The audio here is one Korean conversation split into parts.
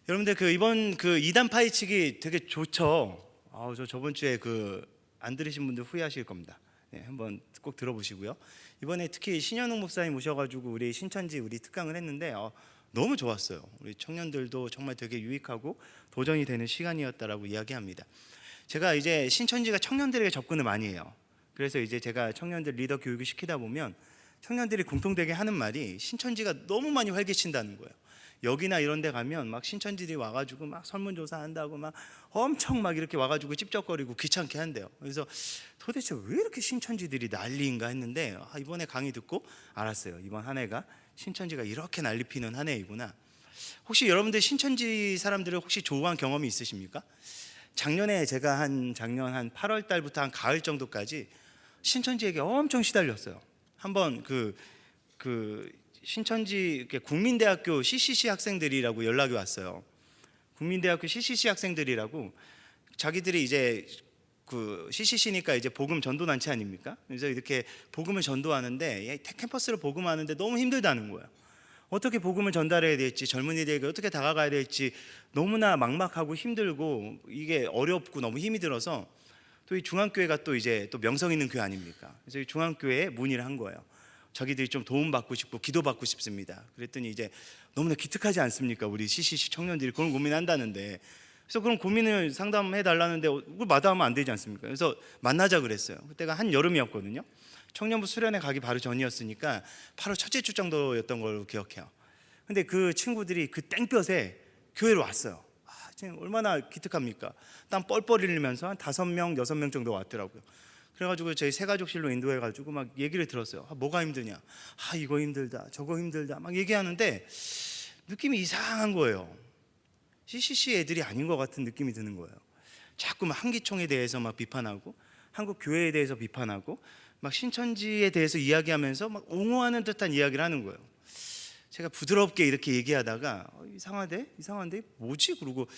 여러분들 이번 이단 파헤치기 되게 좋죠. 저 저번 주에 안 들으신 분들 후회하실 겁니다. 네, 한번 꼭 들어보시고요. 이번에 특히 신현웅 목사님 오셔가지고 우리 신천지 우리 특강을 했는데 너무 좋았어요. 우리 청년들도 정말 되게 유익하고 도전이 되는 시간이었다라고 이야기합니다. 제가 이제 신천지가 청년들에게 접근을 많이 해요. 그래서 이제 제가 청년들 리더 교육을 시키다 보면 청년들이 공통되게 하는 말이 신천지가 너무 많이 활개친다는 거예요. 여기나 이런 데 가면 막 신천지들이 와가지고 막 설문조사한다고 막 엄청 막 이렇게 와가지고 찝쩍거리고 귀찮게 한대요. 그래서 도대체 왜 이렇게 신천지들이 난리인가 했는데 이번에 강의 듣고 알았어요. 이번 한 해가 신천지가 이렇게 난리 피는 한 해이구나. 혹시 여러분들 신천지 사람들을 혹시 조우한 경험이 있으십니까? 작년에 제가 작년 한 8월 달부터 한 가을 정도까지 신천지에게 엄청 시달렸어요. 한번 신천지 국민대학교 CCC 학생들이라고 연락이 왔어요. 국민대학교 CCC 학생들이라고 자기들이 이제 CCC니까 이제 복음 전도 단체 아닙니까? 그래서 이렇게 복음을 전도하는데 캠퍼스를 복음하는데 너무 힘들다는 거예요. 어떻게 복음을 전달해야 될지, 젊은이들에게 어떻게 다가가야 될지 너무나 막막하고 힘들고 이게 어렵고 너무 힘이 들어서 또 이 중앙교회가 또 이제 또 명성 있는 교회 아닙니까? 그래서 이 중앙교회에 문의를 한 거예요. 자기들이 좀 도움받고 싶고 기도받고 싶습니다. 그랬더니 이제 너무나 기특하지 않습니까? 우리 CCC 청년들이 그런 고민한다는데. 그래서 그런 고민을 상담해 달라는데 그걸 마다하면 안 되지 않습니까? 그래서 만나자 그랬어요. 그때가 한여름이었거든요. 청년부 수련회 가기 바로 전이었으니까 8월 첫째 주 정도였던 걸로 기억해요. 근데 그 친구들이 그 땡볕에 교회로 왔어요. 지금 얼마나 기특합니까? 땀 뻘뻘 흘리면서 한 5명, 6명 정도 왔더라고요. 그래가지고 저희 새가족실로 인도해가지고 막 얘기를 들었어요. 뭐가 힘드냐? 이거 힘들다, 저거 힘들다 막 얘기하는데 느낌이 이상한 거예요. CCC 애들이 아닌 것 같은 느낌이 드는 거예요. 자꾸 막 한기총에 대해서 막 비판하고 한국 교회에 대해서 비판하고 막 신천지에 대해서 이야기하면서 막 옹호하는 듯한 이야기를 하는 거예요. 제가 부드럽게 이렇게 얘기하다가 이상한데 뭐지? 그러고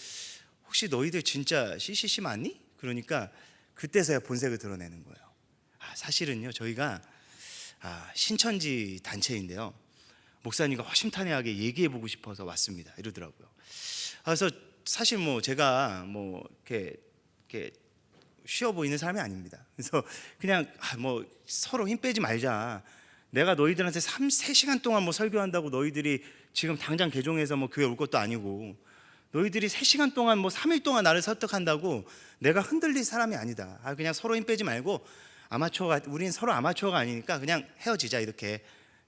혹시 너희들 진짜 CCC 맞니? 그러니까 그때서야 본색을 드러내는 거예요. 사실은요 저희가 신천지 단체인데요 목사님과 허심탄회하게 얘기해보고 싶어서 왔습니다 이러더라고요. 그래서 사실 제가 이렇게 쉬워 보이는 사람이 아닙니다. 그래서 그냥 서로 힘 빼지 말자. 내가 너희들한테 3시간 동안 설교한다고 너희들이 지금 당장 개종해서 교회 올 것도 아니고 너희들이 3시간 동안 3일 동안 나를 설득한다고 내가 흔들릴 사람이 아니다. 그냥 서로 힘 빼지 말고 우린 서로 아마추어가 아니니까 그냥 헤어지자. 이렇게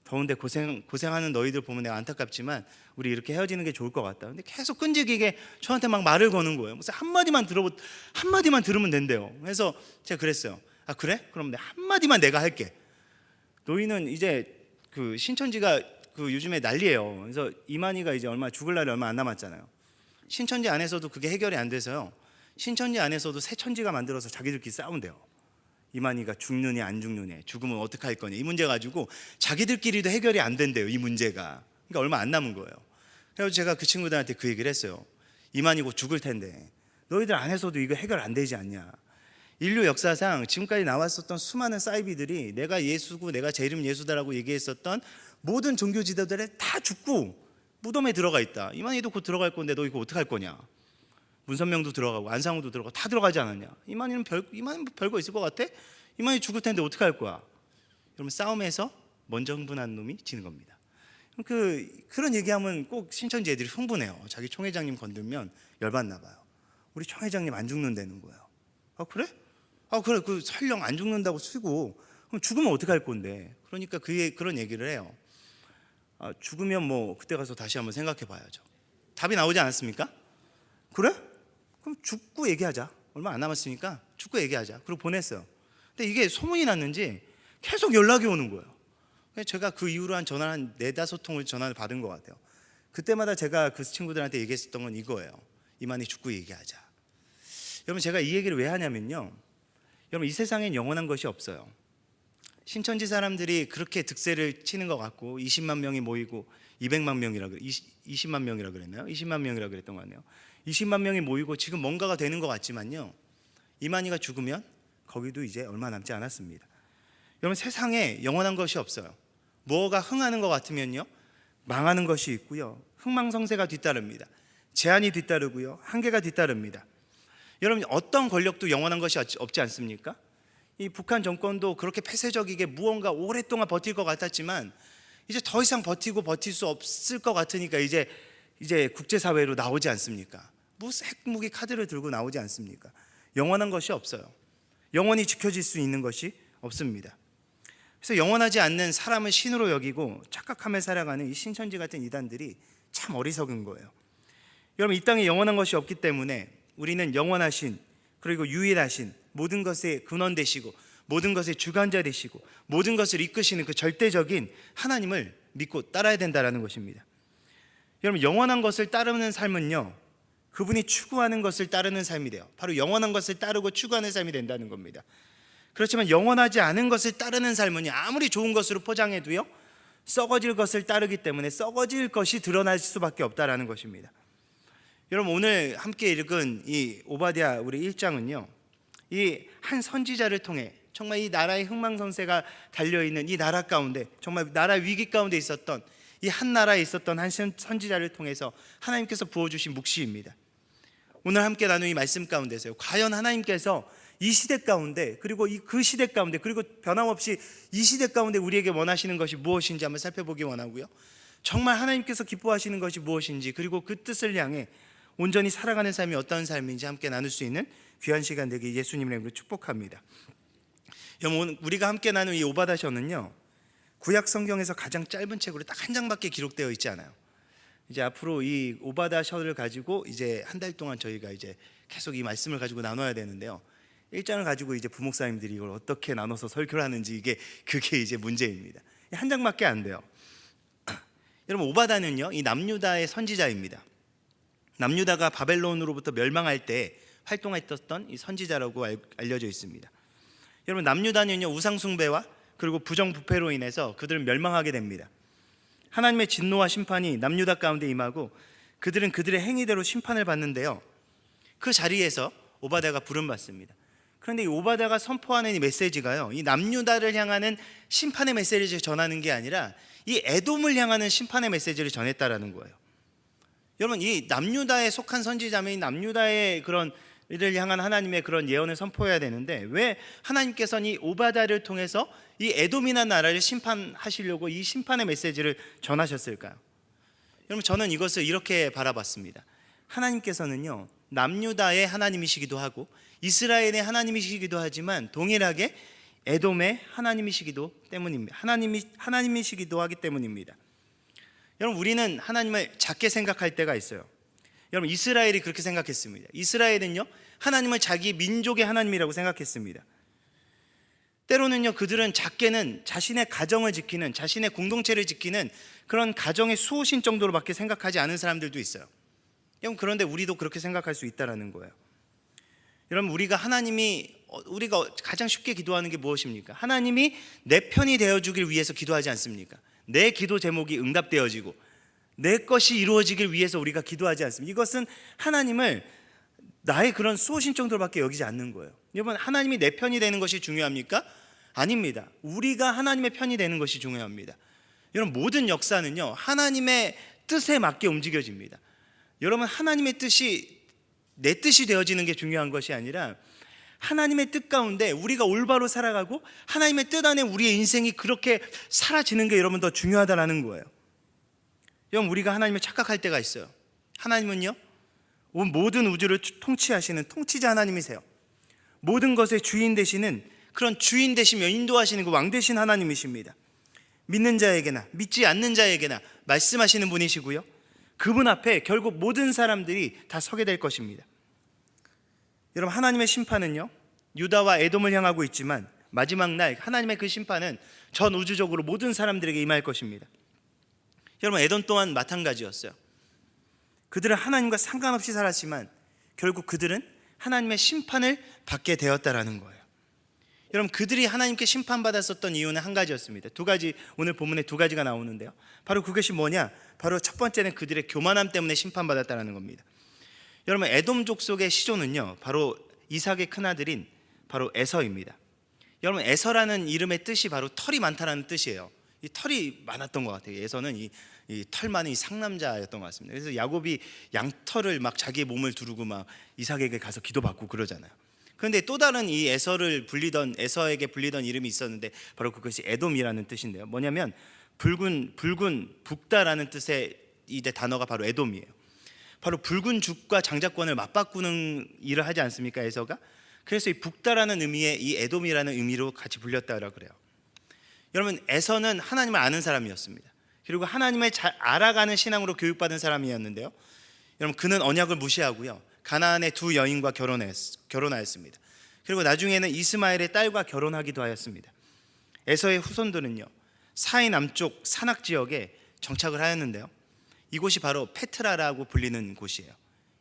더운데 고생하는 너희들 보면 내가 안타깝지만 우리 이렇게 헤어지는 게 좋을 것 같다. 근데 계속 끈질기게 저한테 막 말을 거는 거예요. 무슨 한마디만 들으면 된대요. 그래서 제가 그랬어요. 그래? 그럼 한마디만 내가 할게. 너희는 이제 신천지가 요즘에 난리예요. 그래서 이만희가 이제 죽을 날이 얼마 안 남았잖아요. 신천지 안에서도 그게 해결이 안 돼서요. 신천지 안에서도 새 천지가 만들어서 자기들끼리 싸운대요. 이만희가 죽느냐 안 죽느냐, 죽으면 어떻게 할 거냐, 이 문제 가지고 자기들끼리도 해결이 안 된대요. 이 문제가. 그러니까 얼마 안 남은 거예요. 그래서 제가 그 친구들한테 그 얘기를 했어요. 이만희 곧 죽을 텐데 너희들 안에서도 이거 해결 안 되지 않냐. 인류 역사상 지금까지 나왔었던 수많은 사이비들이 내가 예수고 내가 제 이름 예수다라고 얘기했었던 모든 종교 지도자들이 다 죽고 무덤에 들어가 있다. 이만희도 곧 들어갈 건데 너 이거 어떻게 할 거냐. 문선명도 들어가고 안상우도 들어가고 다 들어가지 않았냐. 이만희는 별거 있을 것 같아? 이만희 죽을 텐데 어떻게 할 거야. 여러분 싸움에서 먼저 흥분한 놈이 지는 겁니다. 그런 얘기하면 꼭 신천지 애들이 흥분해요. 자기 총회장님 건들면 열받나 봐요. 우리 총회장님 안 죽는다는 거예요. 그래? 그래 설령 안 죽는다고 치고 그럼 죽으면 어떻게 할 건데. 그러니까 그런 얘기를 해요. 죽으면 그때 가서 다시 한번 생각해 봐야죠. 답이 나오지 않았습니까? 그래? 그럼 죽고 얘기하자. 얼마 안 남았으니까 죽고 얘기하자. 그리고 보냈어요. 근데 이게 소문이 났는지 계속 연락이 오는 거예요. 그래서 제가 그 이후로 전화 한 4-5통을 전화를 받은 것 같아요. 그때마다 제가 그 친구들한테 얘기했었던 건 이거예요. 이만희 죽고 얘기하자. 여러분 제가 이 얘기를 왜 하냐면요, 여러분 이 세상엔 영원한 것이 없어요. 신천지 사람들이 그렇게 득세를 치는 것 같고 20만 명이 모이고 20만 명이라 그랬나요? 20만 명이라 그랬던 것 같네요. 20만 명이 모이고 지금 뭔가가 되는 것 같지만요, 이만희가 죽으면 거기도 이제 얼마 남지 않았습니다. 여러분 세상에 영원한 것이 없어요. 뭐가 흥하는 것 같으면요 망하는 것이 있고요, 흥망성쇠가 뒤따릅니다. 제한이 뒤따르고요, 한계가 뒤따릅니다. 여러분, 어떤 권력도 영원한 것이 없지 않습니까? 이 북한 정권도 그렇게 폐쇄적이게 무언가 오랫동안 버틸 것 같았지만 이제 더 이상 버틸 수 없을 것 같으니까 이제 국제사회로 나오지 않습니까? 무슨 핵무기 카드를 들고 나오지 않습니까? 영원한 것이 없어요. 영원히 지켜질 수 있는 것이 없습니다. 그래서 영원하지 않는 사람을 신으로 여기고 착각하며 살아가는 이 신천지 같은 이단들이 참 어리석은 거예요. 여러분, 이 땅에 영원한 것이 없기 때문에 우리는 영원하신, 그리고 유일하신, 모든 것의 근원 되시고 모든 것의 주관자 되시고 모든 것을 이끄시는 그 절대적인 하나님을 믿고 따라야 된다는 것입니다. 여러분, 영원한 것을 따르는 삶은요, 그분이 추구하는 것을 따르는 삶이 돼요. 바로 영원한 것을 따르고 추구하는 삶이 된다는 겁니다. 그렇지만 영원하지 않은 것을 따르는 삶은요, 아무리 좋은 것으로 포장해도요, 썩어질 것을 따르기 때문에 썩어질 것이 드러날 수밖에 없다라는 것입니다. 여러분, 오늘 함께 읽은 이 오바댜 우리 1장은요, 이 한 선지자를 통해 정말 이 나라의 흥망성쇠가 달려있는 이 나라 가운데, 정말 나라 위기 가운데 있었던 이 한 나라에 있었던 한 선지자를 통해서 하나님께서 부어주신 묵시입니다. 오늘 함께 나눈 이 말씀 가운데서요, 과연 하나님께서 이 시대 가운데, 그리고 그 시대 가운데, 그리고 변함없이 이 시대 가운데 우리에게 원하시는 것이 무엇인지 한번 살펴보기 원하고요, 정말 하나님께서 기뻐하시는 것이 무엇인지, 그리고 그 뜻을 향해 온전히 살아가는 삶이 어떤 삶인지 함께 나눌 수 있는 귀한 시간 되기 예수님의 이름으로 축복합니다. 여러분, 우리가 함께 나눈 이 오바댜서는요, 구약 성경에서 가장 짧은 책으로 딱 한 장밖에 기록되어 있지 않아요. 이제 앞으로 이 오바댜서를 가지고 이제 한 달 동안 저희가 이제 계속 이 말씀을 가지고 나눠야 되는데요, 1장을 가지고 이제 부목사님들이 이걸 어떻게 나눠서 설교를 하는지 그게 이제 문제입니다. 한 장밖에 안 돼요. 여러분, 오바댜는요, 이 남유다의 선지자입니다. 남유다가 바벨론으로부터 멸망할 때 활동했던 이 선지자라고 알려져 있습니다. 여러분, 남유다는요, 우상 숭배와 그리고 부정부패로 인해서 그들은 멸망하게 됩니다. 하나님의 진노와 심판이 남유다 가운데 임하고 그들은 그들의 행위대로 심판을 받는데요, 그 자리에서 오바댜가 부름받습니다. 그런데 이 오바댜가 선포하는 이 메시지가요, 이 남유다를 향하는 심판의 메시지를 전하는 게 아니라 이 에돔을 향하는 심판의 메시지를 전했다라는 거예요. 여러분, 이 남유다에 속한 선지자면 이 남유다의 그런 이를 향한 하나님의 그런 예언을 선포해야 되는데, 왜 하나님께서는 이 오바댜를 통해서 이 에돔이나 나라를 심판하시려고 이 심판의 메시지를 전하셨을까요? 여러분, 저는 이것을 이렇게 바라봤습니다. 하나님께서는요, 남유다의 하나님이시기도 하고 이스라엘의 하나님이시기도 하지만 동일하게 에돔의 하나님이시기도 때문입니다. 하나님이시기도 하기 때문입니다. 여러분, 우리는 하나님을 작게 생각할 때가 있어요. 여러분, 이스라엘이 그렇게 생각했습니다. 이스라엘은요, 하나님을 자기 민족의 하나님이라고 생각했습니다. 때로는요, 그들은 작게는 자신의 가정을 지키는, 자신의 공동체를 지키는 그런 가정의 수호신 정도로밖에 생각하지 않은 사람들도 있어요. 여러분, 그런데 우리도 그렇게 생각할 수 있다는 거예요. 여러분, 우리가 가장 쉽게 기도하는 게 무엇입니까? 하나님이 내 편이 되어주길 위해서 기도하지 않습니까? 내 기도 제목이 응답되어지고 내 것이 이루어지길 위해서 우리가 기도하지 않습니다. 이것은 하나님을 나의 그런 수호신 정도로밖에 여기지 않는 거예요. 여러분, 하나님이 내 편이 되는 것이 중요합니까? 아닙니다. 우리가 하나님의 편이 되는 것이 중요합니다. 여러분, 모든 역사는요, 하나님의 뜻에 맞게 움직여집니다. 여러분, 하나님의 뜻이 내 뜻이 되어지는 게 중요한 것이 아니라 하나님의 뜻 가운데 우리가 올바로 살아가고 하나님의 뜻 안에 우리의 인생이 그렇게 사라지는 게 여러분 더 중요하다는 거예요. 여러분, 우리가 하나님을 착각할 때가 있어요. 하나님은요, 온 모든 우주를 통치하시는 통치자 하나님이세요. 모든 것의 주인 되시는 그런 주인 되시며 인도하시는 그 왕 되신 하나님이십니다. 믿는 자에게나 믿지 않는 자에게나 말씀하시는 분이시고요, 그분 앞에 결국 모든 사람들이 다 서게 될 것입니다. 여러분, 하나님의 심판은요, 유다와 에돔을 향하고 있지만 마지막 날 하나님의 그 심판은 전 우주적으로 모든 사람들에게 임할 것입니다. 여러분, 에돔 또한 마찬가지였어요. 그들은 하나님과 상관없이 살았지만 결국 그들은 하나님의 심판을 받게 되었다라는 거예요. 여러분, 그들이 하나님께 심판받았었던 이유는 한 가지였습니다. 두 가지, 오늘 본문에 두 가지가 나오는데요, 바로 그것이 뭐냐? 바로 첫 번째는 그들의 교만함 때문에 심판받았다는 겁니다. 여러분, 에돔 족속의 시조는요, 바로 이삭의 큰아들인 바로 에서입니다. 여러분, 에서라는 이름의 뜻이 바로 털이 많다라는 뜻이에요. 이 털이 많았던 것 같아요. 에서는 이 털 많은 이 상남자였던 것 같습니다. 그래서 야곱이 양털을 막 자기의 몸을 두르고 막 이삭에게 가서 기도받고 그러잖아요. 그런데 또 다른 이 에서에게 불리던 이름이 있었는데 바로 그것이 에돔이라는 뜻인데요. 뭐냐면 붉은 붓다라는 뜻의 이 단어가 바로 에돔이에요. 바로 붉은 죽과 장자권을 맞바꾸는 일을 하지 않습니까, 에서가? 그래서 이 붓다라는 의미의 이 에돔이라는 의미로 같이 불렸다라 그래요. 여러분, 에서는 하나님을 아는 사람이었습니다. 그리고 하나님을 잘 알아가는 신앙으로 교육받은 사람이었는데요. 여러분, 그는 언약을 무시하고요, 가나안의 두 여인과 결혼하였습니다. 그리고 나중에는 이스마엘의 딸과 결혼하기도 하였습니다. 에서의 후손들은요, 사해 남쪽 산악 지역에 정착을 하였는데요, 이곳이 바로 페트라라고 불리는 곳이에요.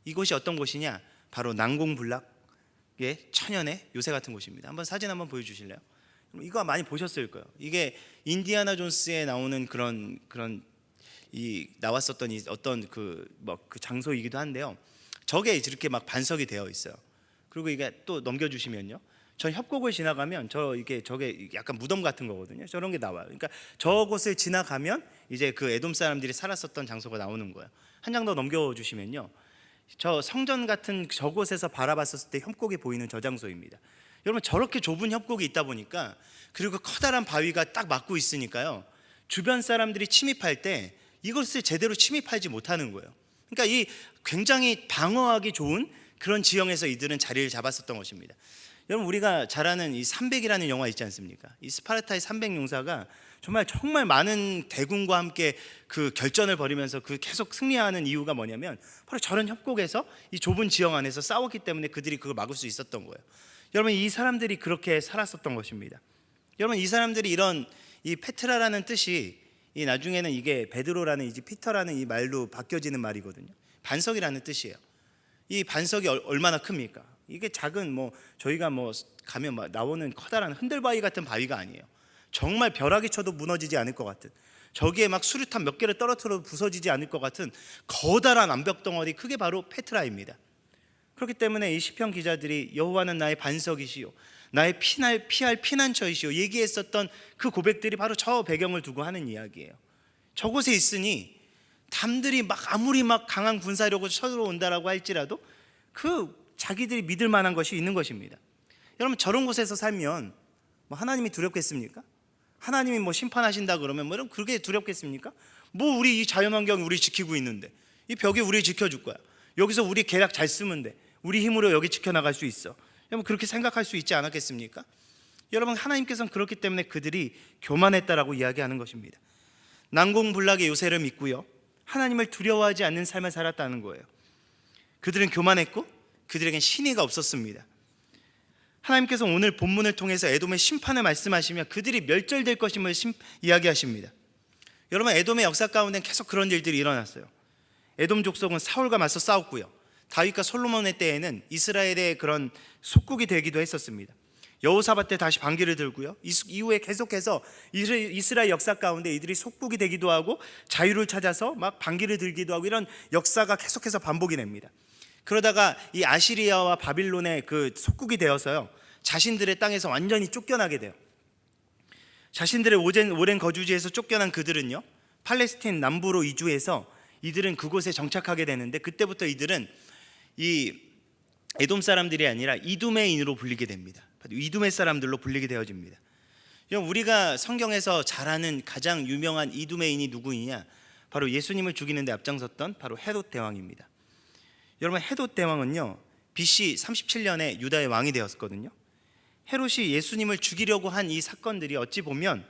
이곳이 어떤 곳이냐? 바로 난공불락의 천연의 요새 같은 곳입니다. 한번 사진 한번 보여주실래요? 이거 많이 보셨을 거예요. 이게 인디아나 존스에 나오는 그런 이 나왔었던 이 어떤 그 장소이기도 한데요. 저게 이렇게 막 반석이 되어 있어요. 그리고 이게 또 넘겨주시면요, 저 협곡을 지나가면 저게 약간 무덤 같은 거거든요. 저런 게 나와요. 그러니까 저곳을 지나가면 이제 그 에돔 사람들이 살았었던 장소가 나오는 거예요. 한 장 더 넘겨주시면요, 저 성전 같은 저곳에서 바라봤었을 때 협곡이 보이는 저 장소입니다. 여러분, 저렇게 좁은 협곡이 있다 보니까, 그리고 커다란 바위가 딱 막고 있으니까요, 주변 사람들이 침입할 때 이것을 제대로 침입하지 못하는 거예요. 그러니까 이 굉장히 방어하기 좋은 그런 지형에서 이들은 자리를 잡았었던 것입니다. 여러분, 우리가 잘 아는 이 300이라는 영화 있지 않습니까? 이 스파르타의 300 용사가 정말 많은 대군과 함께 그 결전을 벌이면서 그 계속 승리하는 이유가 뭐냐면 바로 저런 협곡에서 이 좁은 지형 안에서 싸웠기 때문에 그들이 그걸 막을 수 있었던 거예요. 여러분, 이 사람들이 그렇게 살았었던 것입니다. 여러분, 이 사람들이 이런 이 페트라라는 뜻이 이 나중에는 이게 베드로라는 이제 피터라는 이 말로 바뀌어지는 말이거든요. 반석이라는 뜻이에요. 이 반석이 얼마나 큽니까? 이게 작은 저희가 가면 나오는 커다란 흔들바위 같은 바위가 아니에요. 정말 벼락이 쳐도 무너지지 않을 것 같은, 저기에 막 수류탄 몇 개를 떨어뜨려도 부서지지 않을 것 같은 커다란 암벽 덩어리, 그게 바로 페트라입니다. 그렇기 때문에 이 시편 기자들이 여호와는 나의 반석이시요 나의 피할 피난처이시오 얘기했었던 그 고백들이 바로 저 배경을 두고 하는 이야기예요. 저곳에 있으니 남들이 아무리 강한 군사력으로 쳐들어온다라고 할지라도 그 자기들이 믿을 만한 것이 있는 것입니다. 여러분, 저런 곳에서 살면 하나님이 두렵겠습니까? 하나님이 심판하신다 그러면 여러분, 그게 두렵겠습니까? 우리 이 자연환경이 우리 지키고 있는데, 이 벽이 우리 지켜줄 거야. 여기서 우리 계략 잘 쓰면 돼. 우리 힘으로 여기 지켜나갈 수 있어. 여러분, 그렇게 생각할 수 있지 않았겠습니까? 여러분, 하나님께서는 그렇기 때문에 그들이 교만했다라고 이야기하는 것입니다. 난공불락의 요새를 믿고요, 하나님을 두려워하지 않는 삶을 살았다는 거예요. 그들은 교만했고 그들에겐 신의가 없었습니다. 하나님께서 오늘 본문을 통해서 에돔의 심판을 말씀하시며 그들이 멸절될 것임을 이야기하십니다. 여러분, 에돔의 역사 가운데 계속 그런 일들이 일어났어요. 에돔 족속은 사울과 맞서 싸웠고요, 다윗과 솔로몬의 때에는 이스라엘의 그런 속국이 되기도 했었습니다. 여호사밧 때 다시 반기를 들고요, 이후에 계속해서 이스라엘 역사 가운데 이들이 속국이 되기도 하고 자유를 찾아서 반기를 들기도 하고, 이런 역사가 계속해서 반복이 됩니다. 그러다가 이 아시리아와 바빌론의 그 속국이 되어서요, 자신들의 땅에서 완전히 쫓겨나게 돼요. 자신들의 오랜 거주지에서 쫓겨난 그들은요, 팔레스틴 남부로 이주해서 이들은 그곳에 정착하게 되는데, 그때부터 이들은 이 에돔 사람들이 아니라 이두메인으로 불리게 됩니다. 이두메 사람들로 불리게 되어집니다. 우리가 성경에서 잘 아는 가장 유명한 이두메인이 누구이냐? 바로 예수님을 죽이는 데 앞장섰던 바로 헤롯 대왕입니다. 여러분, 헤롯 대왕은요, BC 37년에 유다의 왕이 되었거든요. 헤롯이 예수님을 죽이려고 한 이 사건들이 어찌 보면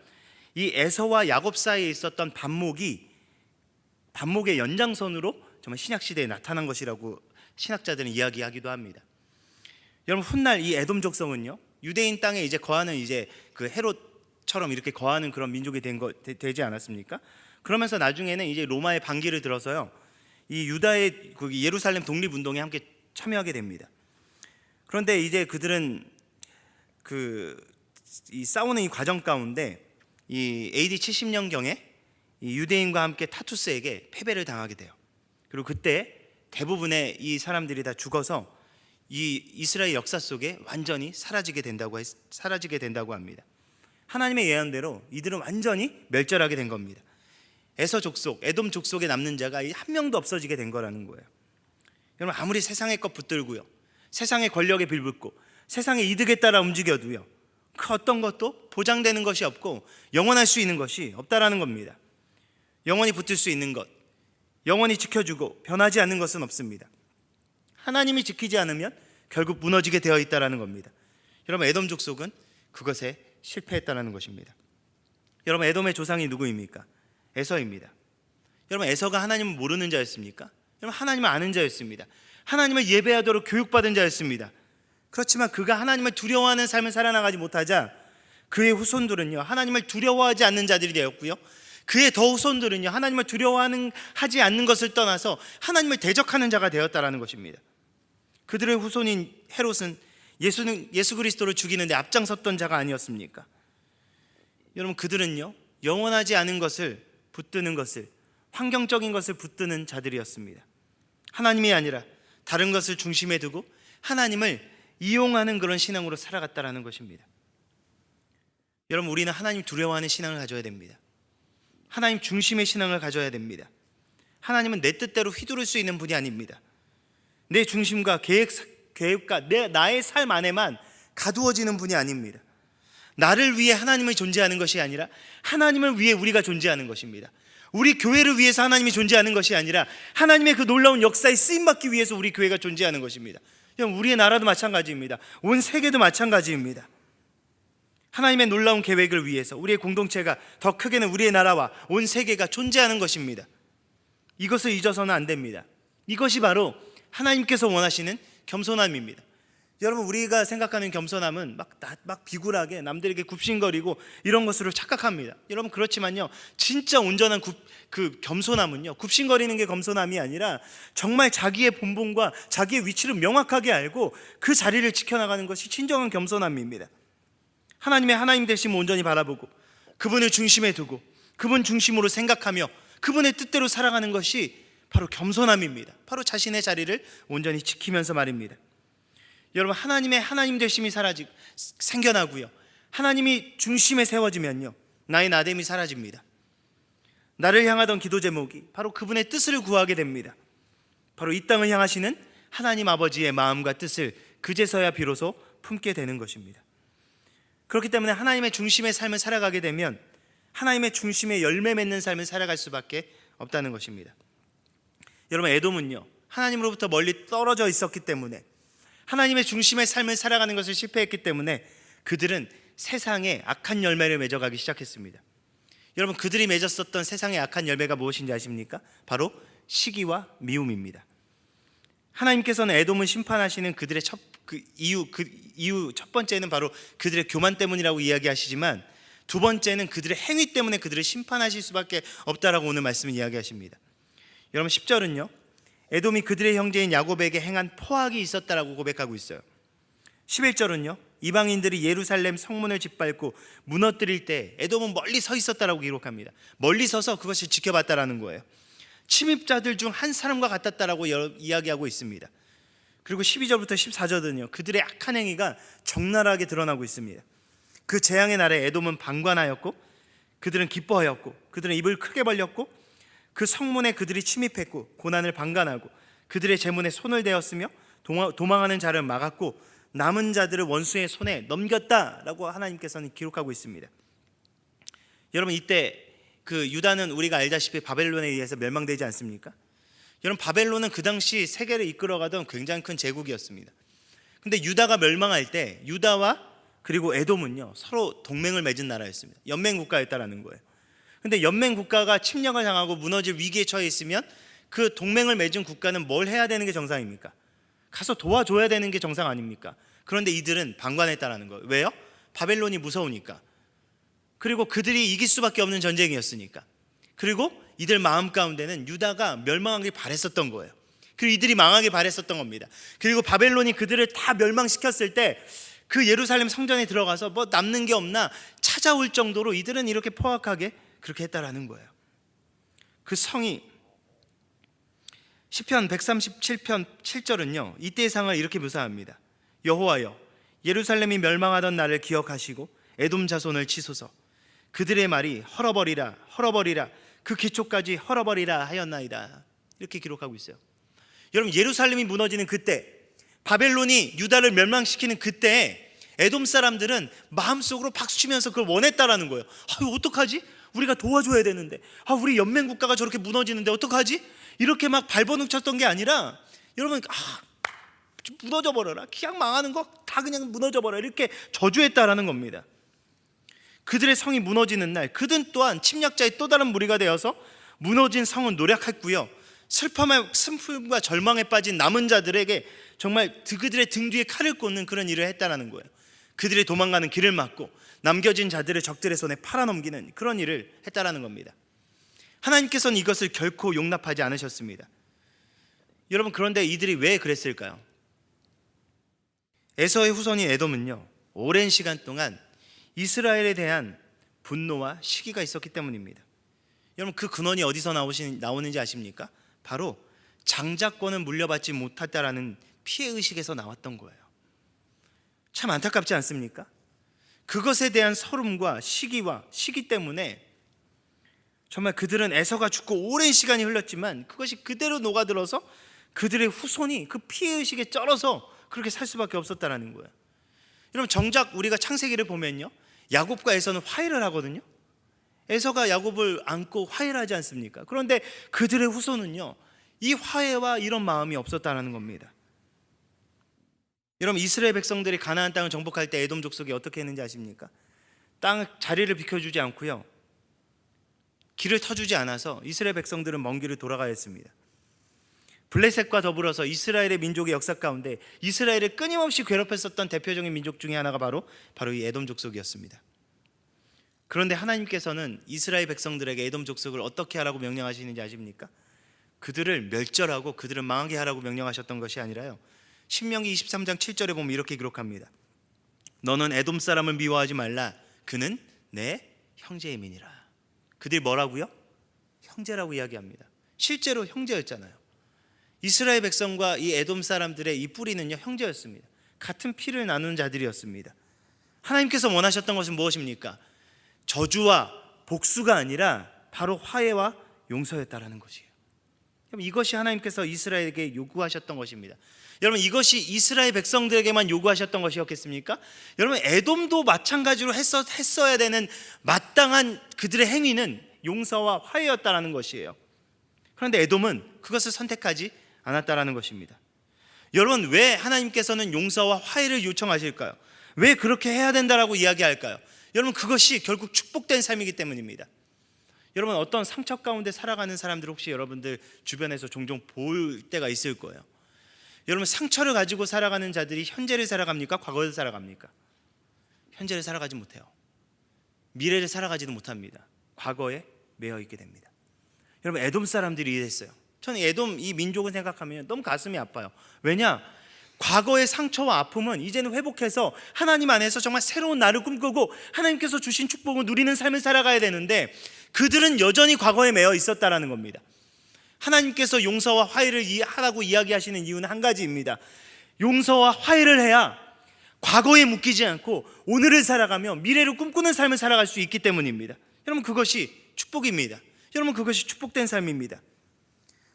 이 에서와 야곱 사이에 있었던 반목의 연장선으로 정말 신약시대에 나타난 것이라고 신학자들은 이야기하기도 합니다. 여러분, 훗날 이 에돔 족속은요, 유대인 땅에 이제 거하는 이제 그 헤롯처럼 이렇게 거하는 그런 민족이 되지 않았습니까? 그러면서 나중에는 이제 로마의 반기를 들어서요, 이 유다의 예루살렘 독립운동에 함께 참여하게 됩니다. 그런데 이제 그들은 이 싸우는 이 과정 가운데 이 AD 70년경에 이 유대인과 함께 타투스에게 패배를 당하게 돼요. 그리고 그때 대부분의 이 사람들이 다 죽어서 이 이스라엘 역사 속에 완전히 사라지게 된다고 합니다. 하나님의 예언대로 이들은 완전히 멸절하게 된 겁니다. 에서 족속, 에돔 족속에 남는 자가 한 명도 없어지게 된 거라는 거예요. 여러분, 아무리 세상의 것 붙들고요, 세상의 권력에 빌붙고 세상의 이득에 따라 움직여도요, 그 어떤 것도 보장되는 것이 없고 영원할 수 있는 것이 없다라는 겁니다. 영원히 붙을 수 있는 것, 영원히 지켜주고 변하지 않는 것은 없습니다. 하나님이 지키지 않으면 결국 무너지게 되어 있다라는 겁니다. 여러분, 에돔 족속은 그것에 실패했다라는 것입니다. 여러분, 에돔의 조상이 누구입니까? 에서입니다. 여러분, 에서가 하나님을 모르는 자였습니까? 여러분, 하나님을 아는 자였습니다. 하나님을 예배하도록 교육받은 자였습니다. 그렇지만 그가 하나님을 두려워하는 삶을 살아나가지 못하자 그의 후손들은요, 하나님을 두려워하지 않는 자들이 되었고요, 그의 더 후손들은요, 하나님을 두려워하지 않는 것을 떠나서 하나님을 대적하는 자가 되었다라는 것입니다. 그들의 후손인 헤롯은 예수 그리스도를 죽이는데 앞장섰던 자가 아니었습니까? 여러분, 그들은요, 영원하지 않은 것을 붙드는 것을, 환경적인 것을 붙드는 자들이었습니다. 하나님이 아니라 다른 것을 중심에 두고 하나님을 이용하는 그런 신앙으로 살아갔다라는 것입니다. 여러분, 우리는 하나님 두려워하는 신앙을 가져야 됩니다. 하나님 중심의 신앙을 가져야 됩니다. 하나님은 내 뜻대로 휘두를 수 있는 분이 아닙니다. 내 중심과 계획과 나의 삶 안에만 가두어지는 분이 아닙니다. 나를 위해 하나님이 존재하는 것이 아니라 하나님을 위해 우리가 존재하는 것입니다. 우리 교회를 위해서 하나님이 존재하는 것이 아니라 하나님의 그 놀라운 역사에 쓰임받기 위해서 우리 교회가 존재하는 것입니다. 우리의 나라도 마찬가지입니다. 온 세계도 마찬가지입니다. 하나님의 놀라운 계획을 위해서 우리의 공동체가, 더 크게는 우리의 나라와 온 세계가 존재하는 것입니다. 이것을 잊어서는 안 됩니다. 이것이 바로 하나님께서 원하시는 겸손함입니다. 여러분, 우리가 생각하는 겸손함은 막 비굴하게 남들에게 굽신거리고 이런 것으로 착각합니다. 여러분, 그렇지만요, 진짜 온전한 그 겸손함은요, 굽신거리는 게 겸손함이 아니라 정말 자기의 본분과 자기의 위치를 명확하게 알고 그 자리를 지켜나가는 것이 진정한 겸손함입니다. 하나님의 하나님 되심을 온전히 바라보고 그분을 중심에 두고 그분 중심으로 생각하며 그분의 뜻대로 살아가는 것이 바로 겸손함입니다. 바로 자신의 자리를 온전히 지키면서 말입니다. 여러분, 하나님의 하나님 되심이 생겨나고요, 하나님이 중심에 세워지면요, 나의 나됨이 사라집니다. 나를 향하던 기도 제목이 바로 그분의 뜻을 구하게 됩니다. 바로 이 땅을 향하시는 하나님 아버지의 마음과 뜻을 그제서야 비로소 품게 되는 것입니다. 그렇기 때문에 하나님의 중심의 삶을 살아가게 되면 하나님의 중심에 열매 맺는 삶을 살아갈 수밖에 없다는 것입니다. 여러분, 에돔은요, 하나님으로부터 멀리 떨어져 있었기 때문에, 하나님의 중심의 삶을 살아가는 것을 실패했기 때문에 그들은 세상에 악한 열매를 맺어가기 시작했습니다. 여러분, 그들이 맺었었던 세상의 악한 열매가 무엇인지 아십니까? 바로 시기와 미움입니다. 하나님께서는 에돔을 심판하시는 그들의 이유 첫 번째는 바로 그들의 교만 때문이라고 이야기하시지만, 두 번째는 그들의 행위 때문에 그들을 심판하실 수밖에 없다라고 오늘 말씀을 이야기하십니다. 여러분, 10절은요, 에돔이 그들의 형제인 야곱에게 행한 포악이 있었다라고 고백하고 있어요. 11절은요, 이방인들이 예루살렘 성문을 짓밟고 무너뜨릴 때 에돔은 멀리 서 있었다라고 기록합니다. 멀리 서서 그것을 지켜봤다라는 거예요. 침입자들 중 한 사람과 같았다라고 이야기하고 있습니다. 그리고 12절부터 14절은요, 그들의 악한 행위가 적나라하게 드러나고 있습니다. 그 재앙의 날에 에돔은 방관하였고 그들은 기뻐하였고 그들은 입을 크게 벌렸고 그 성문에 그들이 침입했고 고난을 방관하고 그들의 제문에 손을 대었으며 도망하는 자를 막았고 남은 자들을 원수의 손에 넘겼다라고 하나님께서는 기록하고 있습니다. 여러분, 이때 그 유다는 우리가 알다시피 바벨론에 의해서 멸망되지 않습니까? 여러분, 바벨론은 그 당시 세계를 이끌어가던 굉장히 큰 제국이었습니다. 근데 유다가 멸망할 때 유다와 그리고 에돔은요, 서로 동맹을 맺은 나라였습니다. 연맹 국가였다라는 거예요. 근데 연맹 국가가 침략을 당하고 무너질 위기에 처해 있으면 그 동맹을 맺은 국가는 뭘 해야 되는 게 정상입니까? 가서 도와줘야 되는 게 정상 아닙니까? 그런데 이들은 방관했다라는 거예요. 왜요? 바벨론이 무서우니까. 그리고 그들이 이길 수밖에 없는 전쟁이었으니까. 그리고 이들 마음 가운데는 유다가 멸망하길 바랬었던 거예요. 그리고 이들이 망하길 바랬었던 겁니다. 그리고 바벨론이 그들을 다 멸망시켰을 때 그 예루살렘 성전에 들어가서 뭐 남는 게 없나 찾아올 정도로 이들은 이렇게 포악하게 그렇게 했다라는 거예요. 그 성이 시편 137편 7절은요, 이때의 상을 이렇게 묘사합니다. 여호와여, 예루살렘이 멸망하던 날을 기억하시고 에돔 자손을 치소서. 그들의 말이 헐어버리라 헐어버리라 그 기초까지 헐어버리라 하였나이다. 이렇게 기록하고 있어요. 여러분, 예루살렘이 무너지는 그때, 바벨론이 유다를 멸망시키는 그때 에돔 사람들은 마음속으로 박수치면서 그걸 원했다라는 거예요. 이거 어떡하지? 우리가 도와줘야 되는데, 우리 연맹 국가가 저렇게 무너지는데 어떡하지? 이렇게 막 발버둥 쳤던 게 아니라, 여러분, 무너져 버려라, 그냥 망하는 거 다 그냥 무너져 버려, 이렇게 저주했다라는 겁니다. 그들의 성이 무너지는 날, 그들 또한 침략자의 또 다른 무리가 되어서 무너진 성은 노략했고요, 슬픔과 절망에 빠진 남은 자들에게 정말 그들의 등 뒤에 칼을 꽂는 그런 일을 했다라는 거예요. 그들의 도망가는 길을 막고 남겨진 자들의 적들의 손에 팔아넘기는 그런 일을 했다라는 겁니다. 하나님께서는 이것을 결코 용납하지 않으셨습니다. 여러분, 그런데 이들이 왜 그랬을까요? 에서의 후손인 에돔은요, 오랜 시간 동안 이스라엘에 대한 분노와 시기가 있었기 때문입니다. 여러분, 그 근원이 어디서 나오는지 아십니까? 바로 장자권은 물려받지 못했다라는 피해의식에서 나왔던 거예요. 참 안타깝지 않습니까? 그것에 대한 서름과 시기 때문에 정말 그들은 에서가 죽고 오랜 시간이 흘렀지만 그것이 그대로 녹아들어서 그들의 후손이 그 피해의식에 쩔어서 그렇게 살 수밖에 없었다는 거예요. 여러분, 정작 우리가 창세기를 보면요, 야곱과 에서는 화해를 하거든요. 에서가 야곱을 안고 화해를 하지 않습니까? 그런데 그들의 후손은요, 이 화해와 이런 마음이 없었다는 겁니다. 여러분, 이스라엘 백성들이 가나안 땅을 정복할 때 에돔 족속이 어떻게 했는지 아십니까? 땅 자리를 비켜주지 않고요, 길을 터주지 않아서 이스라엘 백성들은 먼 길을 돌아가야 했습니다. 블레셋과 더불어서 이스라엘의 민족의 역사 가운데 이스라엘을 끊임없이 괴롭혔었던 대표적인 민족 중에 하나가 바로 이 에돔 족속이었습니다. 그런데 하나님께서는 이스라엘 백성들에게 에돔 족속을 어떻게 하라고 명령하시는지 아십니까? 그들을 멸절하고 그들을 망하게 하라고 명령하셨던 것이 아니라요, 신명기 23장 7절에 보면 이렇게 기록합니다. 너는 에돔 사람을 미워하지 말라. 그는 내 형제의 민이라. 그들이 뭐라고요? 형제라고 이야기합니다. 실제로 형제였잖아요. 이스라엘 백성과 이 에돔 사람들의 이 뿌리는요, 형제였습니다. 같은 피를 나누는 자들이었습니다. 하나님께서 원하셨던 것은 무엇입니까? 저주와 복수가 아니라 바로 화해와 용서였다라는 것이에요. 이것이 하나님께서 이스라엘에게 요구하셨던 것입니다. 여러분, 이것이 이스라엘 백성들에게만 요구하셨던 것이었겠습니까? 여러분, 에돔도 마찬가지로 했어야 되는 마땅한 그들의 행위는 용서와 화해였다라는 것이에요. 그런데 에돔은 그것을 선택하지 않았다라는 것입니다. 여러분, 왜 하나님께서는 용서와 화해를 요청하실까요? 왜 그렇게 해야 된다라고 이야기할까요? 여러분, 그것이 결국 축복된 삶이기 때문입니다. 여러분, 어떤 상처 가운데 살아가는 사람들 혹시 여러분들 주변에서 종종 볼 때가 있을 거예요. 여러분, 상처를 가지고 살아가는 자들이 현재를 살아갑니까? 과거를 살아갑니까? 현재를 살아가지 못해요. 미래를 살아가지도 못합니다. 과거에 매여 있게 됩니다. 여러분, 에돔 사람들이 이랬어요. 저는 에돔 이 민족을 생각하면 너무 가슴이 아파요. 왜냐? 과거의 상처와 아픔은 이제는 회복해서 하나님 안에서 정말 새로운 나를 꿈꾸고 하나님께서 주신 축복을 누리는 삶을 살아가야 되는데 그들은 여전히 과거에 매여 있었다라는 겁니다. 하나님께서 용서와 화해를 하라고 이야기하시는 이유는 한 가지입니다. 용서와 화해를 해야 과거에 묶이지 않고 오늘을 살아가며 미래를 꿈꾸는 삶을 살아갈 수 있기 때문입니다. 여러분, 그것이 축복입니다. 여러분, 그것이 축복된 삶입니다.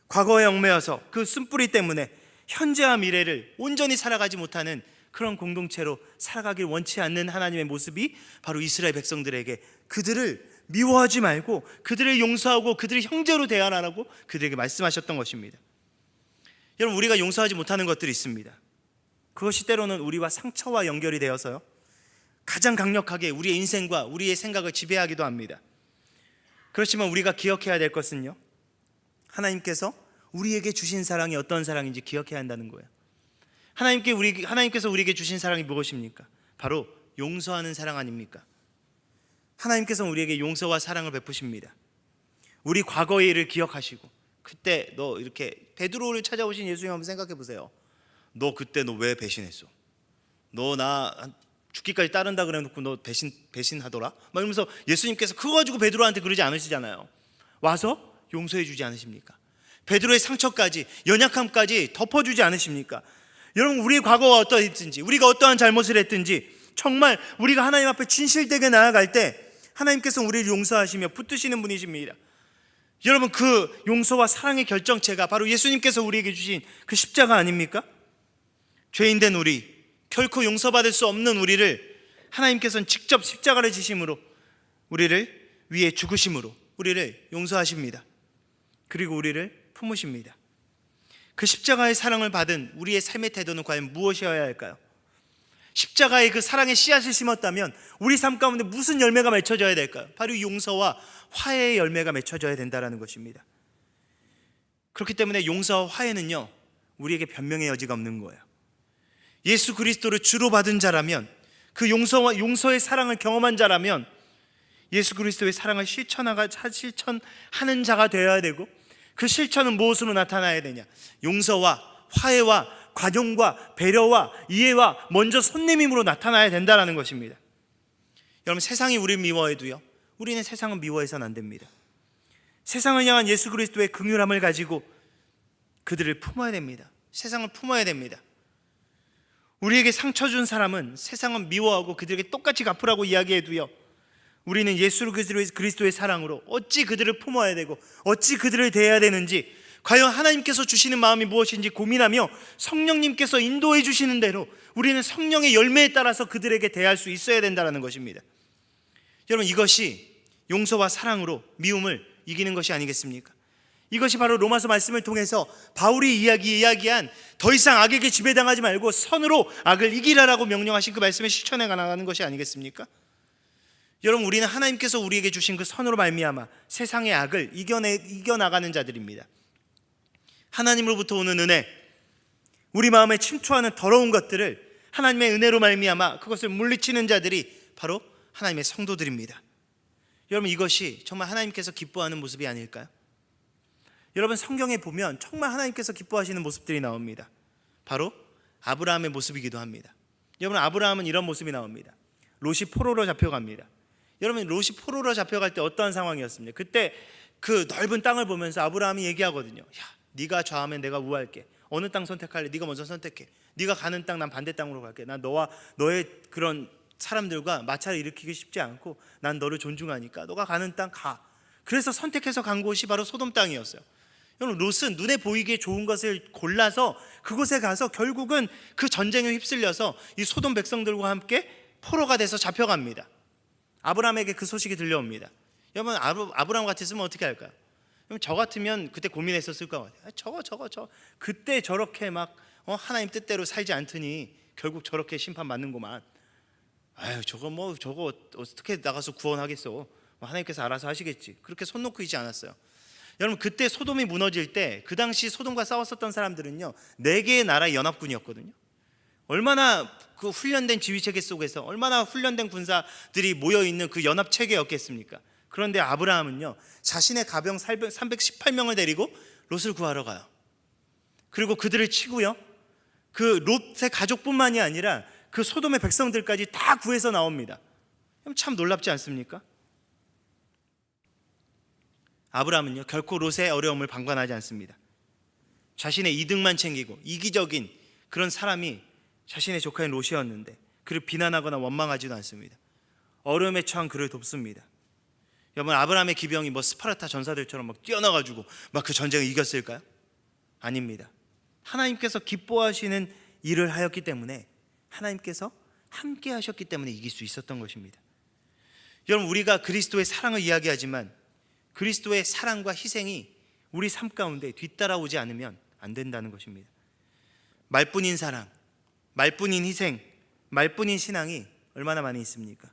과거에 얽매여서 그 쓴뿌리 때문에 현재와 미래를 온전히 살아가지 못하는 그런 공동체로 살아가길 원치 않는 하나님의 모습이 바로 이스라엘 백성들에게 그들을 미워하지 말고 그들을 용서하고 그들을 형제로 대하라고 그들에게 말씀하셨던 것입니다. 여러분, 우리가 용서하지 못하는 것들이 있습니다. 그것이 때로는 우리와 상처와 연결이 되어서요, 가장 강력하게 우리의 인생과 우리의 생각을 지배하기도 합니다. 그렇지만 우리가 기억해야 될 것은요, 하나님께서 우리에게 주신 사랑이 어떤 사랑인지 기억해야 한다는 거예요. 하나님께서 우리에게 주신 사랑이 무엇입니까? 바로 용서하는 사랑 아닙니까? 하나님께서 우리에게 용서와 사랑을 베푸십니다. 우리 과거의 일을 기억하시고, 그때 너 이렇게 베드로를 찾아오신 예수님 한번 생각해 보세요. 너 그때 너 왜 배신했어? 너 나 죽기까지 따른다 그래 놓고 너 배신하더라? 막 이러면서 예수님께서 그거 가지고 베드로한테 그러지 않으시잖아요. 와서 용서해 주지 않으십니까? 베드로의 상처까지, 연약함까지 덮어주지 않으십니까? 여러분, 우리의 과거가 어떠했든지, 우리가 어떠한 잘못을 했든지 정말 우리가 하나님 앞에 진실되게 나아갈 때 하나님께서 우리를 용서하시며 붙드시는 분이십니다. 여러분, 그 용서와 사랑의 결정체가 바로 예수님께서 우리에게 주신 그 십자가 아닙니까? 죄인된 우리, 결코 용서받을 수 없는 우리를 하나님께서는 직접 십자가를 지심으로, 우리를 위해 죽으심으로 우리를 용서하십니다. 그리고 우리를 품으십니다. 그 십자가의 사랑을 받은 우리의 삶의 태도는 과연 무엇이어야 할까요? 십자가의 그 사랑의 씨앗을 심었다면 우리 삶 가운데 무슨 열매가 맺혀져야 될까요? 바로 용서와 화해의 열매가 맺혀져야 된다는 것입니다. 그렇기 때문에 용서와 화해는요, 우리에게 변명의 여지가 없는 거예요. 예수 그리스도를 주로 받은 자라면, 그 용서의 사랑을 경험한 자라면 예수 그리스도의 사랑을 실천하는 자가 되어야 되고, 그 실천은 무엇으로 나타나야 되냐? 용서와 화해와 관용과 배려와 이해와 먼저 손님임으로 나타나야 된다는 것입니다. 여러분, 세상이 우리를 미워해도요, 우리는 세상은 미워해서는 안 됩니다. 세상을 향한 예수 그리스도의 긍휼함을 가지고 그들을 품어야 됩니다. 세상을 품어야 됩니다. 우리에게 상처 준 사람은 세상은 미워하고 그들에게 똑같이 갚으라고 이야기해도요, 우리는 예수 그리스도의 사랑으로 어찌 그들을 품어야 되고 어찌 그들을 대해야 되는지, 과연 하나님께서 주시는 마음이 무엇인지 고민하며 성령님께서 인도해 주시는 대로 우리는 성령의 열매에 따라서 그들에게 대할 수 있어야 된다는 것입니다. 여러분, 이것이 용서와 사랑으로 미움을 이기는 것이 아니겠습니까? 이것이 바로 로마서 말씀을 통해서 바울이 이야기한 더 이상 악에게 지배당하지 말고 선으로 악을 이기라라고 명령하신 그 말씀을 실천해 나가는 것이 아니겠습니까? 여러분, 우리는 하나님께서 우리에게 주신 그 선으로 말미암아 세상의 악을 이겨나가는 자들입니다. 하나님으로부터 오는 은혜, 우리 마음에 침투하는 더러운 것들을 하나님의 은혜로 말미암아 그것을 물리치는 자들이 바로 하나님의 성도들입니다. 여러분, 이것이 정말 하나님께서 기뻐하는 모습이 아닐까요? 여러분, 성경에 보면 정말 하나님께서 기뻐하시는 모습들이 나옵니다. 바로 아브라함의 모습이기도 합니다. 여러분, 아브라함은 이런 모습이 나옵니다. 롯이 포로로 잡혀갑니다. 여러분, 롯이 포로로 잡혀갈 때 어떠한 상황이었습니까? 그때 그 넓은 땅을 보면서 아브라함이 얘기하거든요. 야, 네가 좌하면 내가 우할게. 어느 땅 선택할래? 네가 먼저 선택해. 네가 가는 땅, 난 반대 땅으로 갈게. 난 너와 너의 그런 사람들과 마찰을 일으키기 쉽지 않고 난 너를 존중하니까 너가 가는 땅 가. 그래서 선택해서 간 곳이 바로 소돔 땅이었어요. 여러분, 롯은 눈에 보이기에 좋은 것을 골라서 그곳에 가서 결국은 그 전쟁에 휩쓸려서 이 소돔 백성들과 함께 포로가 돼서 잡혀갑니다. 아브라함에게 그 소식이 들려옵니다. 여러분, 아브라함 같았으면 어떻게 할까요? 여러분, 저 같으면 그때 고민했었을 것 같아요. 저거 그때 저렇게 막 하나님 뜻대로 살지 않더니 결국 저렇게 심판 받는구만. 아유, 저거 어떻게 나가서 구원하겠어. 하나님께서 알아서 하시겠지. 그렇게 손 놓고 있지 않았어요. 여러분, 그때 소돔이 무너질 때 그 당시 소돔과 싸웠었던 사람들은요, 4개의 나라의 연합군이었거든요. 얼마나 그 훈련된 지휘체계 속에서 얼마나 훈련된 군사들이 모여있는 그 연합체계였겠습니까? 그런데 아브라함은요, 자신의 가병 318명을 데리고 롯을 구하러 가요. 그리고 그들을 치고요, 그 롯의 가족뿐만이 아니라 그 소돔의 백성들까지 다 구해서 나옵니다. 참 놀랍지 않습니까? 아브라함은요, 결코 롯의 어려움을 방관하지 않습니다. 자신의 이득만 챙기고 이기적인 그런 사람이 자신의 조카인 롯이었는데 그를 비난하거나 원망하지도 않습니다. 어려움에 처한 그를 돕습니다. 여러분, 아브라함의 기병이 스파르타 전사들처럼 뛰어나가지고 그 전쟁을 이겼을까요? 아닙니다. 하나님께서 기뻐하시는 일을 하였기 때문에, 하나님께서 함께 하셨기 때문에 이길 수 있었던 것입니다. 여러분, 우리가 그리스도의 사랑을 이야기하지만 그리스도의 사랑과 희생이 우리 삶 가운데 뒤따라오지 않으면 안 된다는 것입니다. 말뿐인 사랑, 말뿐인 희생, 말뿐인 신앙이 얼마나 많이 있습니까?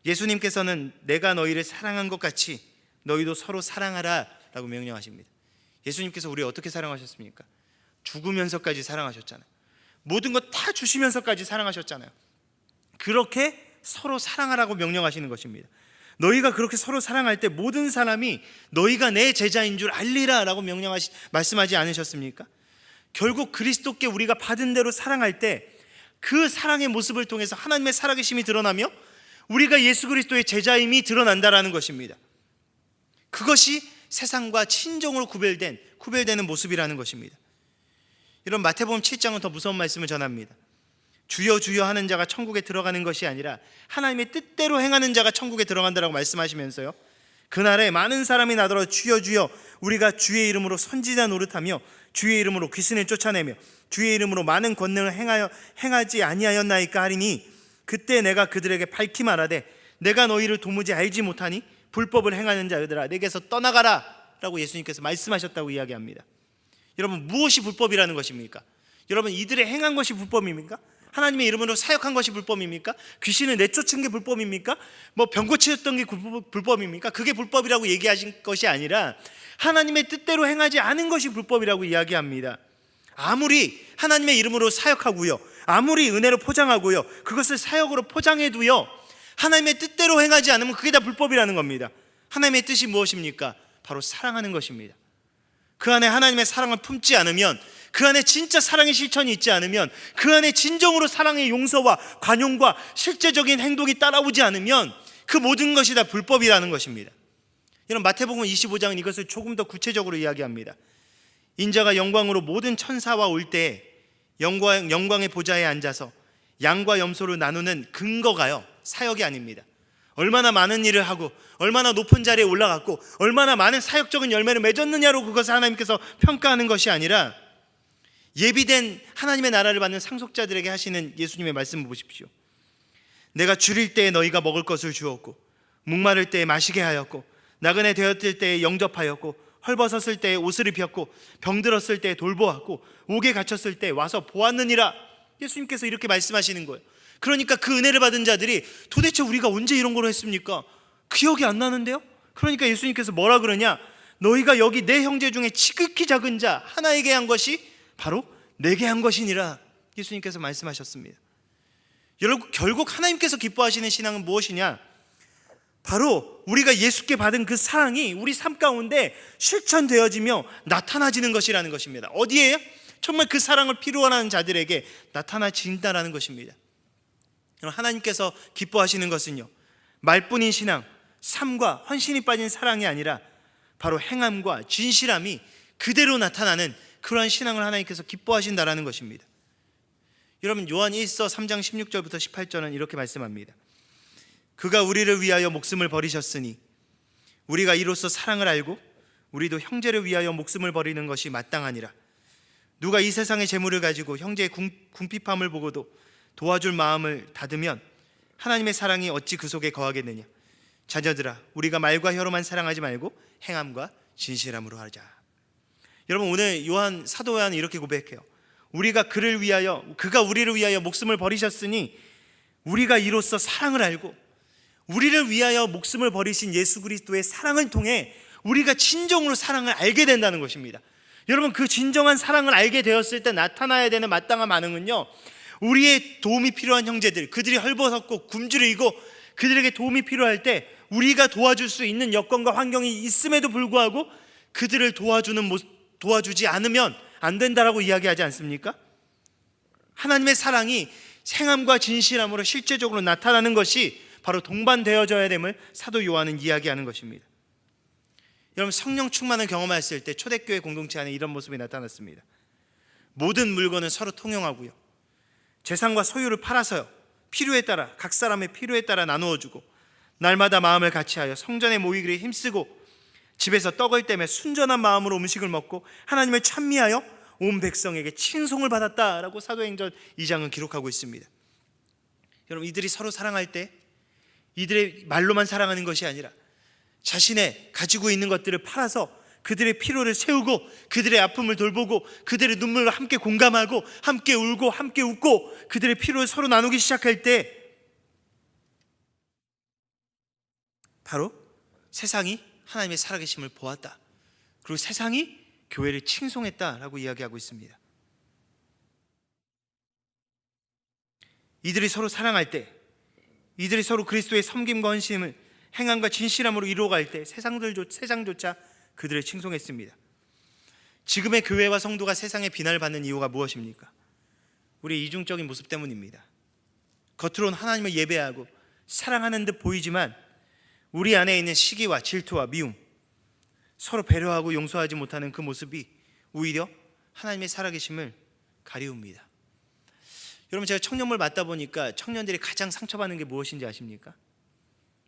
예수님께서는 내가 너희를 사랑한 것 같이 너희도 서로 사랑하라 라고 명령하십니다. 예수님께서 우리를 어떻게 사랑하셨습니까? 죽으면서까지 사랑하셨잖아요. 모든 것 다 주시면서까지 사랑하셨잖아요. 그렇게 서로 사랑하라고 명령하시는 것입니다. 너희가 그렇게 서로 사랑할 때 모든 사람이 너희가 내 제자인 줄 알리라 라고 말씀하지 않으셨습니까? 결국 그리스도께 우리가 받은 대로 사랑할 때 그 사랑의 모습을 통해서 하나님의 살아계심이 드러나며 우리가 예수 그리스도의 제자임이 드러난다라는 것입니다. 그것이 세상과 친정으로 구별되는 모습이라는 것입니다. 이런 마태복음 7장은 더 무서운 말씀을 전합니다. 주여 주여 하는 자가 천국에 들어가는 것이 아니라 하나님의 뜻대로 행하는 자가 천국에 들어간다라고 말씀하시면서요, 그날에 많은 사람이 나더러 주여 주여 우리가 주의 이름으로 선지자 노릇하며 주의 이름으로 귀신을 쫓아내며 주의 이름으로 많은 권능을 행하지 아니하였나이까 하리니 그때 내가 그들에게 밝히 말하되 내가 너희를 도무지 알지 못하니 불법을 행하는 자들아 내게서 떠나가라 라고 예수님께서 말씀하셨다고 이야기합니다. 여러분, 무엇이 불법이라는 것입니까? 여러분, 이들의 행한 것이 불법입니까? 하나님의 이름으로 사역한 것이 불법입니까? 귀신을 내쫓은 게 불법입니까? 병 고치셨던 게 불법입니까? 그게 불법이라고 얘기하신 것이 아니라 하나님의 뜻대로 행하지 않은 것이 불법이라고 이야기합니다. 아무리 하나님의 이름으로 사역하고요, 아무리 은혜로 포장하고요, 그것을 사역으로 포장해도요, 하나님의 뜻대로 행하지 않으면 그게 다 불법이라는 겁니다. 하나님의 뜻이 무엇입니까? 바로 사랑하는 것입니다. 그 안에 하나님의 사랑을 품지 않으면, 그 안에 진짜 사랑의 실천이 있지 않으면, 그 안에 진정으로 사랑의 용서와 관용과 실제적인 행동이 따라오지 않으면 그 모든 것이 다 불법이라는 것입니다. 여러분, 마태복음 25장은 이것을 조금 더 구체적으로 이야기합니다. 인자가 영광으로 모든 천사와 올 때 영광의 보좌에 앉아서 양과 염소를 나누는 근거가요, 사역이 아닙니다. 얼마나 많은 일을 하고 얼마나 높은 자리에 올라갔고 얼마나 많은 사역적인 열매를 맺었느냐로 그것을 하나님께서 평가하는 것이 아니라 예비된 하나님의 나라를 받는 상속자들에게 하시는 예수님의 말씀을 보십시오. 내가 줄일 때에 너희가 먹을 것을 주었고 목마를 때에 마시게 하였고 나그네 되었을 때에 영접하였고 헐벗었을 때에 옷을 입혔고 병들었을 때에 돌보았고 옥에 갇혔을 때에 와서 보았느니라. 예수님께서 이렇게 말씀하시는 거예요. 그러니까 그 은혜를 받은 자들이 도대체 우리가 언제 이런 걸 했습니까? 기억이 안 나는데요? 그러니까 예수님께서 뭐라 그러냐? 너희가 여기 내 형제 중에 지극히 작은 자 하나에게 한 것이 바로 내게 한 것이니라. 예수님께서 말씀하셨습니다. 여러분, 결국 하나님께서 기뻐하시는 신앙은 무엇이냐? 바로 우리가 예수께 받은 그 사랑이 우리 삶 가운데 실천되어지며 나타나지는 것이라는 것입니다. 어디에요? 정말 그 사랑을 필요로 하는 자들에게 나타나진다라는 것입니다. 하나님께서 기뻐하시는 것은요, 말뿐인 신앙, 삶과 헌신이 빠진 사랑이 아니라 바로 행함과 진실함이 그대로 나타나는 그러한 신앙을 하나님께서 기뻐하신다라는 것입니다. 여러분, 요한 1서 3장 16절부터 18절은 이렇게 말씀합니다. 그가 우리를 위하여 목숨을 버리셨으니 우리가 이로써 사랑을 알고 우리도 형제를 위하여 목숨을 버리는 것이 마땅하니라. 누가 이 세상의 재물을 가지고 형제의 궁핍함을 보고도 도와줄 마음을 닫으면 하나님의 사랑이 어찌 그 속에 거하겠느냐. 자녀들아, 우리가 말과 혀로만 사랑하지 말고 행함과 진실함으로 하자. 여러분, 오늘 사도 요한은 이렇게 고백해요. 그가 우리를 위하여 목숨을 버리셨으니 우리가 이로써 사랑을 알고 우리를 위하여 목숨을 버리신 예수 그리스도의 사랑을 통해 우리가 진정으로 사랑을 알게 된다는 것입니다. 여러분, 그 진정한 사랑을 알게 되었을 때 나타나야 되는 마땅한 반응은요, 우리의 도움이 필요한 형제들, 그들이 헐벗었고 굶주리고 그들에게 도움이 필요할 때 우리가 도와줄 수 있는 여건과 환경이 있음에도 불구하고 그들을 도와주지 않으면 안 된다라고 이야기하지 않습니까? 하나님의 사랑이 행함과 진실함으로 실제적으로 나타나는 것이 바로 동반되어져야 됨을 사도 요한은 이야기하는 것입니다. 여러분, 성령 충만을 경험했을 때 초대교회 공동체 안에 이런 모습이 나타났습니다. 모든 물건은 서로 통용하고요, 재산과 소유를 팔아서요, 필요에 따라 각 사람의 필요에 따라 나누어주고 날마다 마음을 같이하여 성전에 모이기를 힘쓰고 집에서 떡을 떼며 순전한 마음으로 음식을 먹고 하나님을 찬미하여 온 백성에게 칭송을 받았다라고 사도행전 2장은 기록하고 있습니다. 여러분, 이들이 서로 사랑할 때 이들의 말로만 사랑하는 것이 아니라 자신의 가지고 있는 것들을 팔아서 그들의 필요를 채우고 그들의 아픔을 돌보고 그들의 눈물을 함께 공감하고 함께 울고 함께 웃고 그들의 필요를 서로 나누기 시작할 때 바로 세상이 하나님의 살아계심을 보았다, 그리고 세상이 교회를 칭송했다라고 이야기하고 있습니다. 이들이 서로 사랑할 때, 이들이 서로 그리스도의 섬김과 헌신을 행함과 진실함으로 이루어갈 때 세상조차 그들을 칭송했습니다. 지금의 교회와 성도가 세상의 비난을 받는 이유가 무엇입니까? 우리의 이중적인 모습 때문입니다. 겉으로는 하나님을 예배하고 사랑하는 듯 보이지만 우리 안에 있는 시기와 질투와 미움, 서로 배려하고 용서하지 못하는 그 모습이 오히려 하나님의 살아계심을 가리웁니다. 여러분, 제가 청년을 맡다 보니까 청년들이 가장 상처받는 게 무엇인지 아십니까?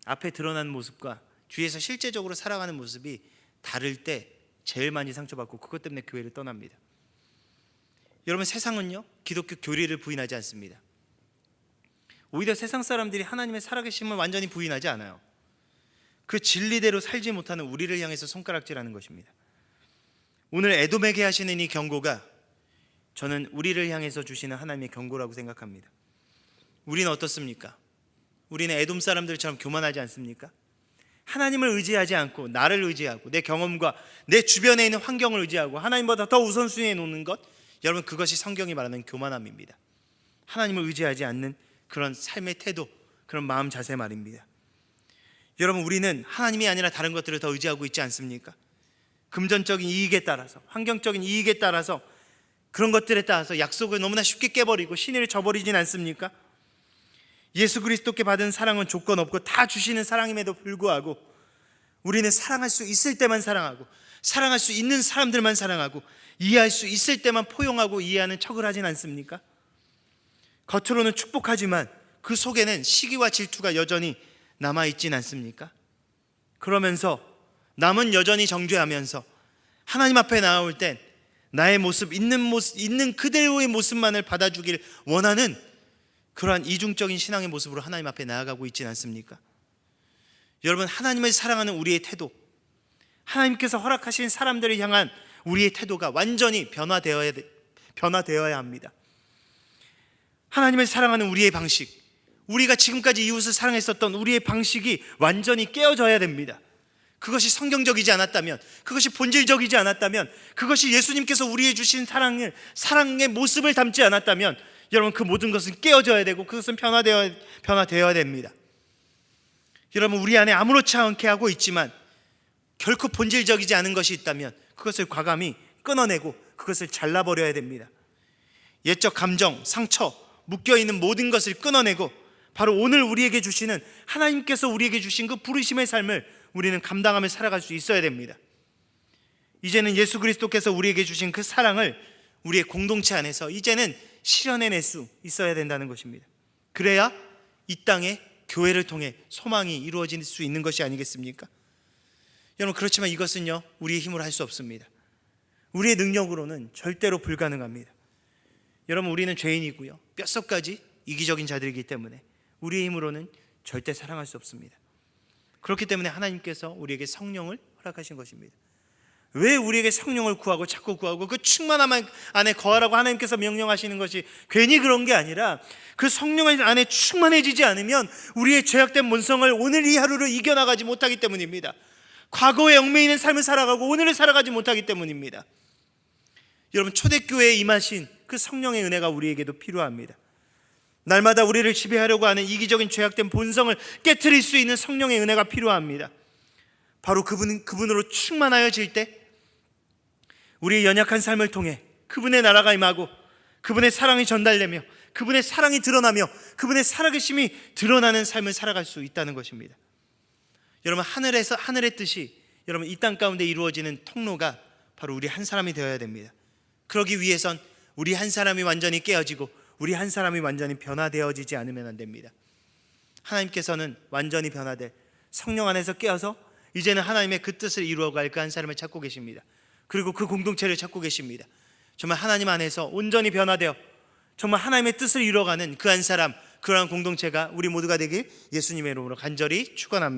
앞에 드러난 모습과 주위에서 실제적으로 살아가는 모습이 다를 때 제일 많이 상처받고 그것 때문에 교회를 떠납니다. 여러분, 세상은요 기독교 교리를 부인하지 않습니다. 오히려 세상 사람들이 하나님의 살아계심을 완전히 부인하지 않아요. 그 진리대로 살지 못하는 우리를 향해서 손가락질하는 것입니다. 오늘 에돔에게 하시는 이 경고가 저는 우리를 향해서 주시는 하나님의 경고라고 생각합니다. 우리는 어떻습니까? 우리는 에돔 사람들처럼 교만하지 않습니까? 하나님을 의지하지 않고 나를 의지하고 내 경험과 내 주변에 있는 환경을 의지하고 하나님보다 더 우선순위에 놓는 것, 여러분, 그것이 성경이 말하는 교만함입니다. 하나님을 의지하지 않는 그런 삶의 태도, 그런 마음 자세 말입니다. 여러분, 우리는 하나님이 아니라 다른 것들을 더 의지하고 있지 않습니까? 금전적인 이익에 따라서, 환경적인 이익에 따라서, 그런 것들에 따라서 약속을 너무나 쉽게 깨버리고 신의를 저버리진 않습니까? 예수 그리스도께 받은 사랑은 조건 없고 다 주시는 사랑임에도 불구하고 우리는 사랑할 수 있을 때만 사랑하고 사랑할 수 있는 사람들만 사랑하고 이해할 수 있을 때만 포용하고 이해하는 척을 하진 않습니까? 겉으로는 축복하지만 그 속에는 시기와 질투가 여전히 남아있진 않습니까? 그러면서 남은 여전히 정죄하면서 하나님 앞에 나올 땐 나의 모습, 있는 그대로의 모습만을 받아주길 원하는 그러한 이중적인 신앙의 모습으로 하나님 앞에 나아가고 있지는 않습니까? 여러분, 하나님을 사랑하는 우리의 태도, 하나님께서 허락하신 사람들을 향한 우리의 태도가 완전히 변화되어야 합니다. 하나님을 사랑하는 우리의 방식, 우리가 지금까지 이웃을 사랑했었던 우리의 방식이 완전히 깨어져야 됩니다. 그것이 성경적이지 않았다면, 그것이 본질적이지 않았다면, 그것이 예수님께서 우리에게 주신 사랑의 모습을 담지 않았다면, 여러분, 그 모든 것은 깨어져야 되고 그것은 변화되어야 됩니다. 여러분, 우리 안에 아무렇지 않게 하고 있지만 결코 본질적이지 않은 것이 있다면 그것을 과감히 끊어내고 그것을 잘라버려야 됩니다. 옛적 감정, 상처, 묶여있는 모든 것을 끊어내고 바로 오늘 우리에게 주시는, 하나님께서 우리에게 주신 그 부르심의 삶을 우리는 감당하며 살아갈 수 있어야 됩니다. 이제는 예수 그리스도께서 우리에게 주신 그 사랑을 우리의 공동체 안에서 이제는 실현해낼 수 있어야 된다는 것입니다. 그래야 이 땅에 교회를 통해 소망이 이루어질 수 있는 것이 아니겠습니까? 여러분, 그렇지만 이것은요 우리의 힘으로 할 수 없습니다. 우리의 능력으로는 절대로 불가능합니다. 여러분, 우리는 죄인이고요 뼛속까지 이기적인 자들이기 때문에 우리의 힘으로는 절대 사랑할 수 없습니다. 그렇기 때문에 하나님께서 우리에게 성령을 허락하신 것입니다. 왜 우리에게 성령을 구하고 자꾸 구하고 그 충만함 안에 거하라고 하나님께서 명령하시는 것이 괜히 그런 게 아니라, 그 성령 안에 충만해지지 않으면 우리의 죄악된 본성을 오늘 이 하루를 이겨나가지 못하기 때문입니다. 과거에 얽매이는 삶을 살아가고 오늘을 살아가지 못하기 때문입니다. 여러분, 초대교회에 임하신 그 성령의 은혜가 우리에게도 필요합니다. 날마다 우리를 지배하려고 하는 이기적인 죄악된 본성을 깨트릴 수 있는 성령의 은혜가 필요합니다. 바로 그분으로 충만하여질 때 우리의 연약한 삶을 통해 그분의 나라가 임하고 그분의 사랑이 전달되며 그분의 사랑이 드러나며 그분의 살아계심이 드러나는 삶을 살아갈 수 있다는 것입니다. 여러분, 하늘의 뜻이 여러분 이 땅 가운데 이루어지는 통로가 바로 우리 한 사람이 되어야 됩니다. 그러기 위해선 우리 한 사람이 완전히 깨어지고 우리 한 사람이 완전히 변화되어지지 않으면 안 됩니다. 하나님께서는 완전히 변화될 성령 안에서 깨어서 이제는 하나님의 그 뜻을 이루어갈 그 한 사람을 찾고 계십니다. 그리고 그 공동체를 찾고 계십니다. 정말 하나님 안에서 온전히 변화되어 정말 하나님의 뜻을 이루어가는 그 한 사람, 그러한 공동체가 우리 모두가 되길 예수님의 이름으로 간절히 축원합니다.